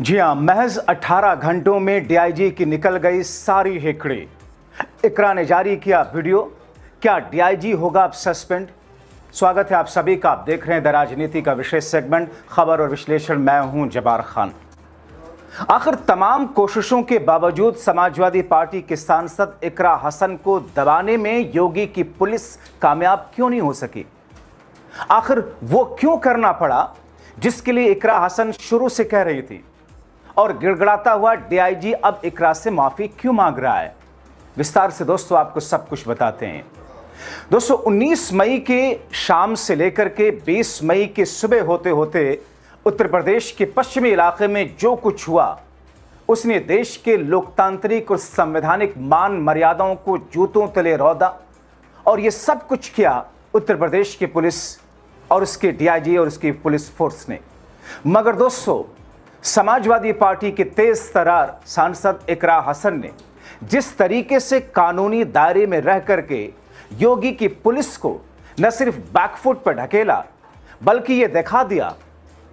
जी हाँ, महज 18 घंटों में डीआईजी की निकल गई सारी हेकड़ी। इकरा ने जारी किया वीडियो। क्या डीआईजी होगा अब सस्पेंड? स्वागत है आप सभी का। आप देख रहे हैं द राजनीति का विशेष सेगमेंट खबर और विश्लेषण। मैं हूं जबार खान। आखिर तमाम कोशिशों के बावजूद समाजवादी पार्टी के सांसद इकरा हसन को दबाने में योगी की पुलिस कामयाब क्यों नहीं हो सकी? आखिर वो क्यों करना पड़ा जिसके लिए इकरा हसन शुरू से कह रही थी? और गिड़गिड़ाता हुआ डीआईजी अब इकरा से माफी क्यों मांग रहा है? विस्तार से दोस्तों आपको सब कुछ बताते हैं। दोस्तों 19 मई के शाम से लेकर के 20 मई के सुबह होते होते उत्तर प्रदेश के पश्चिमी इलाके में जो कुछ हुआ उसने देश के लोकतांत्रिक और संवैधानिक मान मर्यादाओं को जूतों तले रौंदा। और ये सब कुछ किया उत्तर प्रदेश की पुलिस और उसके डीआईजी और उसकी पुलिस फोर्स ने। मगर दोस्तों समाजवादी पार्टी के तेज तर्रार सांसद इकरा हसन ने जिस तरीके से कानूनी दायरे में रह करके योगी की पुलिस को न सिर्फ बैकफुट पर ढकेला बल्कि ये दिखा दिया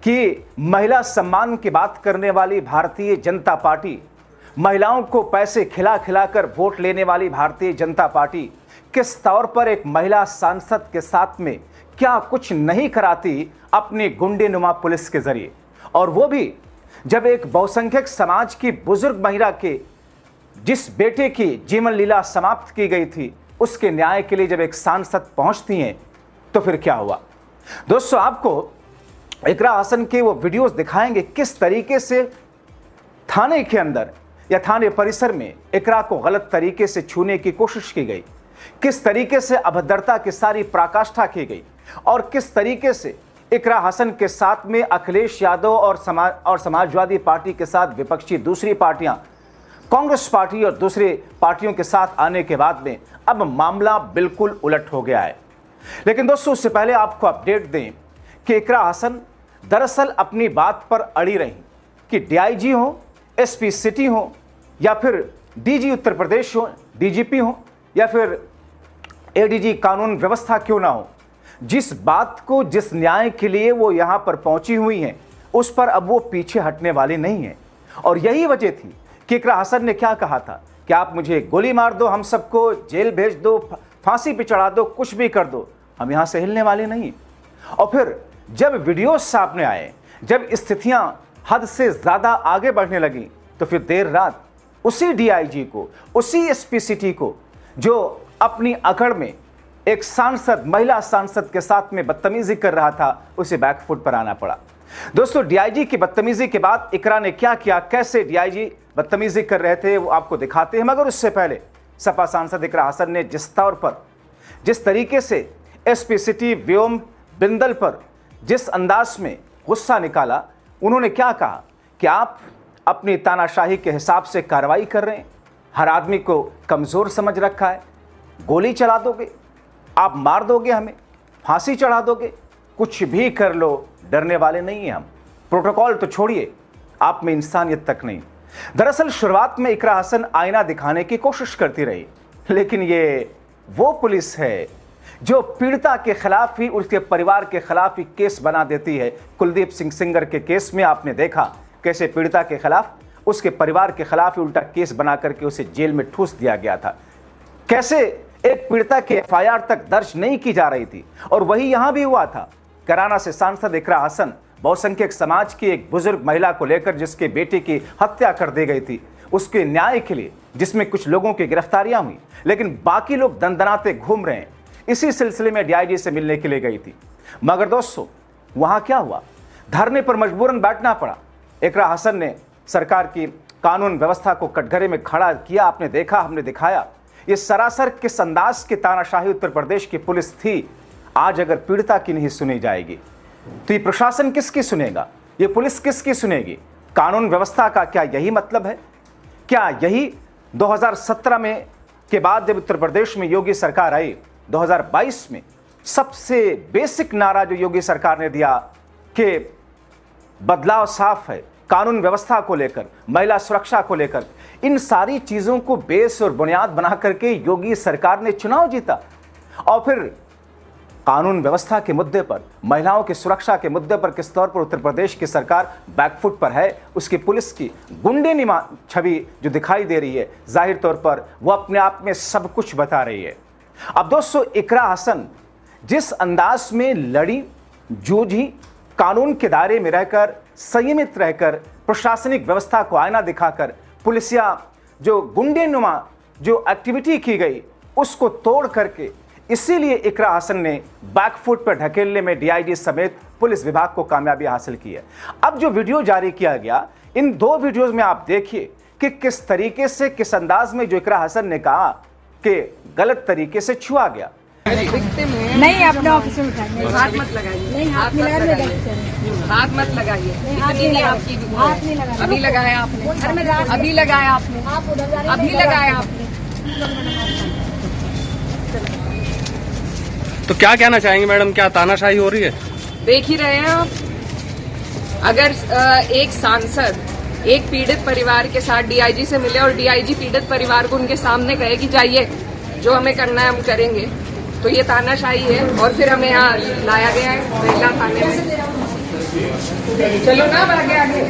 कि महिला सम्मान की बात करने वाली भारतीय जनता पार्टी, महिलाओं को पैसे खिला खिलाकर वोट लेने वाली भारतीय जनता पार्टी किस तौर पर एक महिला सांसद के साथ में क्या कुछ नहीं कराती अपनी गुंडेनुमा पुलिस के जरिए। और वो भी जब एक बहुसंख्यक समाज की बुजुर्ग महिला के जिस बेटे की जीवन लीला समाप्त की गई थी उसके न्याय के लिए जब एक सांसद पहुंचती हैं तो फिर क्या हुआ? दोस्तों आपको इकरा हसन के वो वीडियोस दिखाएंगे किस तरीके से थाने के अंदर या थाने परिसर में इकरा को गलत तरीके से छूने की कोशिश की गई, किस तरीके से अभद्रता की सारी पराकाष्ठा की गई और किस तरीके से इकरा हसन के साथ में अखिलेश यादव और समाजवादी पार्टी के साथ विपक्षी दूसरी पार्टियां, कांग्रेस पार्टी और दूसरी पार्टियों के साथ आने के बाद में अब मामला बिल्कुल उलट हो गया है। लेकिन दोस्तों उससे पहले आपको अपडेट दें कि इकरा हसन दरअसल अपनी बात पर अड़ी रही कि डीआईजी हो, एसपी सिटी हो या फिर डीजी उत्तर प्रदेश हो, डीजीपी हो या फिर एडीजी कानून व्यवस्था क्यों ना हो, जिस बात को जिस न्याय के लिए वो यहां पर पहुंची हुई हैं उस पर अब वो पीछे हटने वाली नहीं है। और यही वजह थी कि इकरा हसन ने क्या कहा था कि आप मुझे गोली मार दो, हम सबको जेल भेज दो, फांसी पे चढ़ा दो, कुछ भी कर दो, हम यहां से हिलने वाले नहीं। और फिर जब वीडियोस सामने आए, जब स्थितियां हद से ज्यादा आगे बढ़ने लगी तो फिर देर रात उसी डीआईजी को, उसी एसपी सिटी को जो अपनी अकड़ में एक सांसद, महिला सांसद के साथ में बदतमीजी कर रहा था, उसे बैकफुट पर आना पड़ा। दोस्तों डीआईजी की बदतमीजी के बाद इकरा ने क्या किया, कैसे डीआईजी बदतमीजी कर रहे थे वो आपको दिखाते हैं। मगर उससे पहले सपा सांसद इकरा हसन ने जिस तौर पर, जिस तरीके से एसपी सिटी व्योम बिंदल पर जिस अंदाज में गुस्सा निकाला, उन्होंने क्या कहा कि आप अपनी तानाशाही के हिसाब से कार्रवाई कर रहे हैं, हर आदमी को कमजोर समझ रखा है, गोली चला दोगे, आप मार दोगे, हमें फांसी चढ़ा दोगे, कुछ भी कर लो, डरने वाले नहीं हैं हम। प्रोटोकॉल तो छोड़िए, आप में इंसानियत तक नहीं। दरअसल शुरुआत में इकरा हसन आईना दिखाने की कोशिश करती रही, लेकिन ये वो पुलिस है जो पीड़िता के खिलाफ ही, उसके परिवार के खिलाफ ही केस बना देती है। कुलदीप सिंह सेंगर के केस में आपने देखा कैसे पीड़िता के खिलाफ, उसके परिवार के खिलाफ ही उल्टा केस बना करके उसे जेल में ठूस दिया गया था। कैसे एक पीड़िता की एफआईआर तक दर्ज नहीं की जा रही थी। और वही यहां भी हुआ था। कैराना से सांसद इकरा हसन बहुसंख्यक समाज की एक बुजुर्ग महिला को लेकर जिसके बेटे की हत्या कर दी गई थी, उसके न्याय के लिए जिसमें कुछ लोगों की गिरफ्तारियां हुई लेकिन बाकी लोग दंदनाते घूम रहे हैं, इसी सिलसिले में डीआईजी से मिलने के लिए गई थी। मगर दोस्तों वहां क्या हुआ, धरने पर मजबूरन बैठना पड़ा। इकरा हसन ने सरकार की कानून व्यवस्था को कटघरे में खड़ा किया। आपने देखा, हमने दिखाया। ये सरासर किस अंदाज की तानाशाही उत्तर प्रदेश की पुलिस थी। आज अगर पीड़िता की नहीं सुनी जाएगी तो ये प्रशासन किसकी सुनेगा, ये पुलिस किसकी सुनेगी? कानून व्यवस्था का क्या यही मतलब है? क्या यही 2017 में के बाद जब उत्तर प्रदेश में योगी सरकार आई, 2022 में सबसे बेसिक नारा जो योगी सरकार ने दिया कि बदलाव साफ है, कानून व्यवस्था को लेकर, महिला सुरक्षा को लेकर, इन सारी चीजों को बेस और बुनियाद बना करके योगी सरकार ने चुनाव जीता। और फिर कानून व्यवस्था के मुद्दे पर, महिलाओं की सुरक्षा के मुद्दे पर किस तौर पर उत्तर प्रदेश की सरकार बैकफुट पर है, उसकी पुलिस की गुंडेनुमा छवि जो दिखाई दे रही है, जाहिर तौर पर वो अपने आप में सब कुछ बता रही है। अब दोस्तों, इकरा हसन जिस अंदाज में लड़ी, जूझी, कानून के दायरे में रहकर, संयमित रहकर, प्रशासनिक व्यवस्था को आईना दिखाकर, पुलिसिया जो गुंडेनुमा जो एक्टिविटी की गई उसको तोड़ करके, इसीलिए इकरा हसन ने बैकफुट पर ढकेलने में डीआईजी समेत पुलिस विभाग को कामयाबी हासिल की है। अब जो वीडियो जारी किया गया, इन 2 वीडियोस में आप देखिए कि किस तरीके से, किस अंदाज में जो इकरा हसन ने कहा कि गलत तरीके से छुआ गया। नहीं, अपने ऑफिस में हाथ मत लगाइए, नहीं, हाथ नहीं लगाइए, हाथ मत लगाइए। हाथ नहीं लगाया, हाथ नहीं लगाया, अभी लगाया आपने, अभी लगाया आपने, अभी लगाया आपने। तो क्या कहना चाहेंगे मैडम, क्या तानाशाही हो रही है? देख ही रहे हैं आप, अगर एक सांसद एक पीड़ित परिवार के साथ डीआईजी से मिले और डीआईजी पीड़ित परिवार को उनके सामने कहे कि जाइए, जो हमें करना है हम करेंगे, तो ये तानाशाही है। और फिर हमें यहाँ लाया गया है महिला थाने में। चलो ना आगे आगे,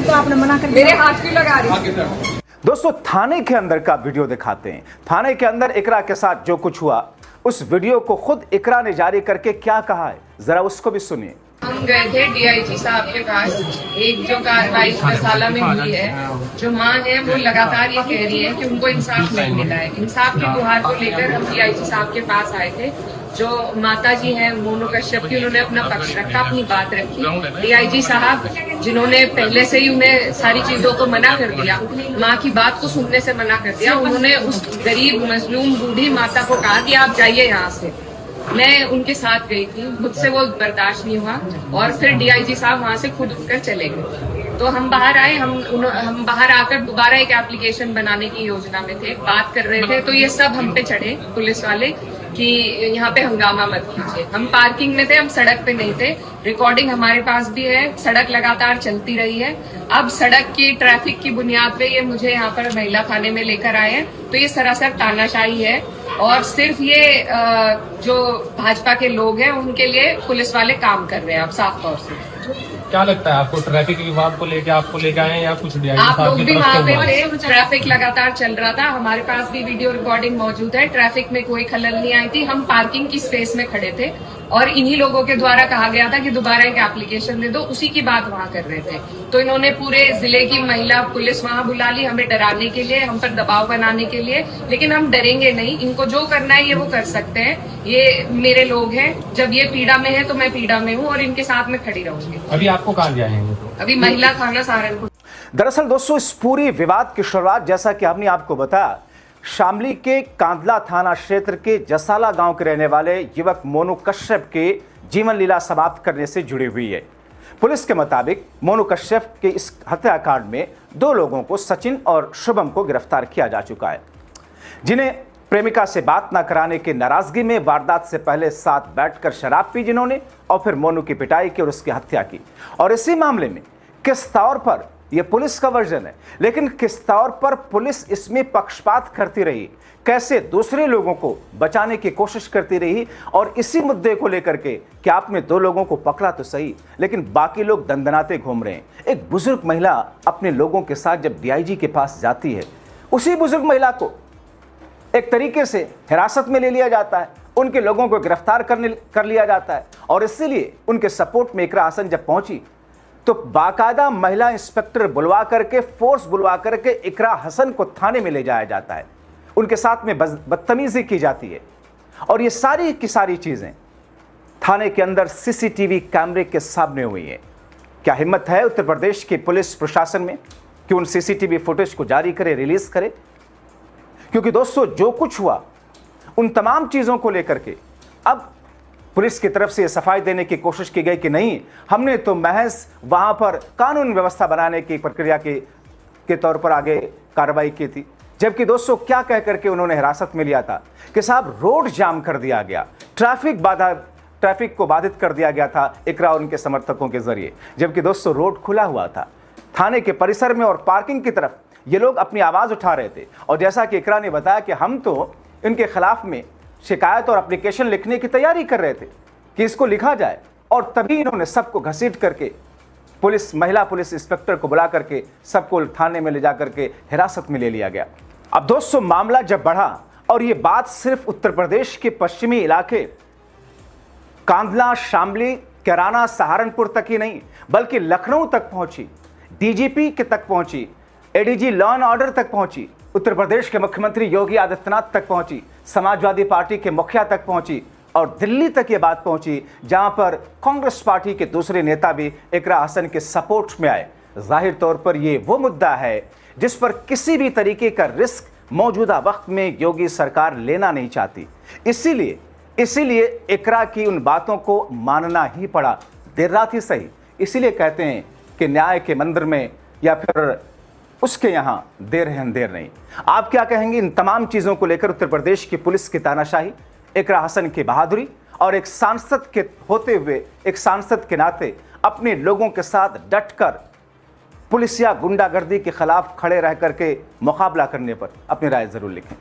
तो आपने मना कर मेरे हाथ क्यों लगा रही? दोस्तों, थाने के अंदर का वीडियो दिखाते हैं। थाने के अंदर इकरा के साथ जो कुछ हुआ, उस वीडियो को खुद इकरा ने जारी करके क्या कहा है, जरा उसको भी सुनिए। हम गए थे डीआईजी साहब के पास, एक जो कार्रवाई गौशाला में हुई है, जो माँ है वो लगातार ये कह रही है कि उनको इंसाफ नहीं मिला है। इंसाफ की गुहार को लेकर हम डीआईजी साहब के पास आए थे। जो माता जी हैं मोनू कश्यप की, उन्होंने अपना पक्ष रखा, अपनी बात रखी। डीआईजी साहब जिन्होंने पहले से ही उन्हें सारी चीजों को मना कर दिया, माँ की बात को सुनने से मना कर दिया, उन्होंने उस गरीब मजलूम बूढ़ी माता को कहा कि आप जाइए यहाँ से। मैं उनके साथ गई थी, मुझसे वो बर्दाश्त नहीं हुआ और फिर डीआईजी साहब वहां से खुद उठकर चले गए। तो हम बाहर आए, हम बाहर आकर दोबारा एक एप्लीकेशन बनाने की योजना में थे, बात कर रहे थे, तो ये सब हम पे चढ़े पुलिस वाले कि यहाँ पे हंगामा मत कीजिए। हम पार्किंग में थे, हम सड़क पे नहीं थे। रिकॉर्डिंग हमारे पास भी है, सड़क लगातार चलती रही है। अब सड़क की ट्रैफिक की बुनियाद पे ये मुझे यहाँ पर महिला थाने में लेकर आए हैं, तो ये सरासर तानाशाही है। और सिर्फ ये जो भाजपा के लोग हैं उनके लिए पुलिस वाले काम कर रहे हैं। आप साफ तौर से क्या लगता है आपको, ट्रैफिक विभाग को लेके आपको लेके आए या कुछ आप लोग भी वहाँ पे थे? ट्रैफिक लगातार चल रहा था, हमारे पास भी वीडियो रिकॉर्डिंग मौजूद है। ट्रैफिक में कोई खलल नहीं आई थी, हम पार्किंग की स्पेस में खड़े थे और इन्हीं लोगों के द्वारा कहा गया था कि दोबारा एक एप्लीकेशन दे दो, उसी की बात वहाँ कर रहे थे। तो इन्होंने पूरे जिले की महिला पुलिस वहाँ बुला ली, हमें डराने के लिए, हम पर दबाव बनाने के लिए। लेकिन हम डरेंगे नहीं, इनको जो करना है ये वो कर सकते हैं। ये मेरे लोग हैं, जब ये पीड़ा में है तो मैं पीड़ा में हूँ और इनके साथ में खड़ी रहूंगी। अभी आपको कहाँ जाएंगे? अभी महिला थाना सहारनपुर। दरअसल दोस्तों, इस पूरी विवाद की शुरुआत, जैसा कि हमने आपको बताया, शामली के कांदला थाना क्षेत्र के जसाला गांव के रहने वाले युवक मोनू कश्यप के जीवन लीला समाप्त करने से जुड़ी हुई है। पुलिस के मुताबिक मोनू कश्यप के इस हत्याकांड में 2 लोगों को, सचिन और शुभम को गिरफ्तार किया जा चुका है, जिन्हें प्रेमिका से बात न कराने की नाराजगी में वारदात से पहले साथ बैठकर शराब पी जिन्होंने, और फिर मोनू की पिटाई की और उसकी हत्या की। और इसी मामले में किस तौर पर, यह पुलिस का वर्जन है, लेकिन किस तौर पर पुलिस इसमें पक्षपात करती रही, कैसे दूसरे लोगों को बचाने की कोशिश करती रही, और इसी मुद्दे को लेकर के कि आपने 2 लोगों को पकड़ा तो सही, लेकिन बाकी लोग दंदनाते घूम रहे हैं। एक बुजुर्ग महिला अपने लोगों के साथ जब डीआईजी के पास जाती है, उसी बुजुर्ग महिला को एक तरीके से हिरासत में ले लिया जाता है, उनके लोगों को गिरफ्तार कर लिया जाता है। और इसीलिए उनके सपोर्ट में इकरा हसन जब पहुंची तो बाकायदा महिला इंस्पेक्टर बुलवा करके, फोर्स बुलवा करके इकरा हसन को थाने में ले जाया जाता है, उनके साथ में बदतमीजी की जाती है। और ये सारी की सारी चीजें थाने के अंदर सीसीटीवी कैमरे के सामने हुई है। क्या हिम्मत है उत्तर प्रदेश की पुलिस प्रशासन में कि उन सीसीटीवी फुटेज को जारी करे, रिलीज करे? क्योंकि दोस्तों, जो कुछ हुआ उन तमाम चीजों को लेकर के अब पुलिस की तरफ से सफाई देने की कोशिश की गई कि नहीं, हमने तो महज वहां पर कानून व्यवस्था बनाने की प्रक्रिया के तौर पर आगे कार्रवाई की थी। जबकि दोस्तों, क्या कह करके उन्होंने हिरासत में लिया था कि साहब रोड जाम कर दिया गया, ट्रैफिक को बाधित कर दिया गया था इकरा और उनके समर्थकों के जरिए। जबकि दोस्तों, रोड खुला हुआ था, थाने के परिसर में और पार्किंग की तरफ ये लोग अपनी आवाज उठा रहे थे। और जैसा कि इकरा ने बताया कि हम तो इनके खिलाफ में शिकायत और एप्लीकेशन लिखने की तैयारी कर रहे थे कि इसको लिखा जाए, और तभी इन्होंने सबको घसीट करके महिला पुलिस इंस्पेक्टर को बुला करके सबको थाने में ले जाकर के हिरासत में ले लिया गया। अब दोस्तों, मामला जब बढ़ा और ये बात सिर्फ उत्तर प्रदेश के पश्चिमी इलाके कांधला, शामली, कैराना, सहारनपुर तक ही नहीं बल्कि लखनऊ तक पहुंची, डीजीपी के तक पहुंची, एडीजी लॉ एंड ऑर्डर तक पहुंची, उत्तर प्रदेश के मुख्यमंत्री योगी आदित्यनाथ तक पहुंची, समाजवादी पार्टी के मुखिया तक पहुंची और दिल्ली तक ये बात पहुंची, जहां पर कांग्रेस पार्टी के दूसरे नेता भी इकरा हसन के सपोर्ट में आए। जाहिर तौर पर यह वो मुद्दा है जिस पर किसी भी तरीके का रिस्क मौजूदा वक्त में योगी सरकार लेना नहीं चाहती। इसीलिए इकरा की उन बातों को मानना ही पड़ा, देर रात ही सही। इसीलिए कहते हैं कि न्याय के मंदिर में या फिर उसके यहां देर है अंधेर नहीं। आप क्या कहेंगे इन तमाम चीजों को लेकर? उत्तर प्रदेश की पुलिस की तानाशाही, इकरा हसन की बहादुरी और एक सांसद के होते हुए, एक सांसद के नाते अपने लोगों के साथ डटकर पुलिस या गुंडागर्दी के खिलाफ खड़े रह करके मुकाबला करने पर अपनी राय जरूर लिखें।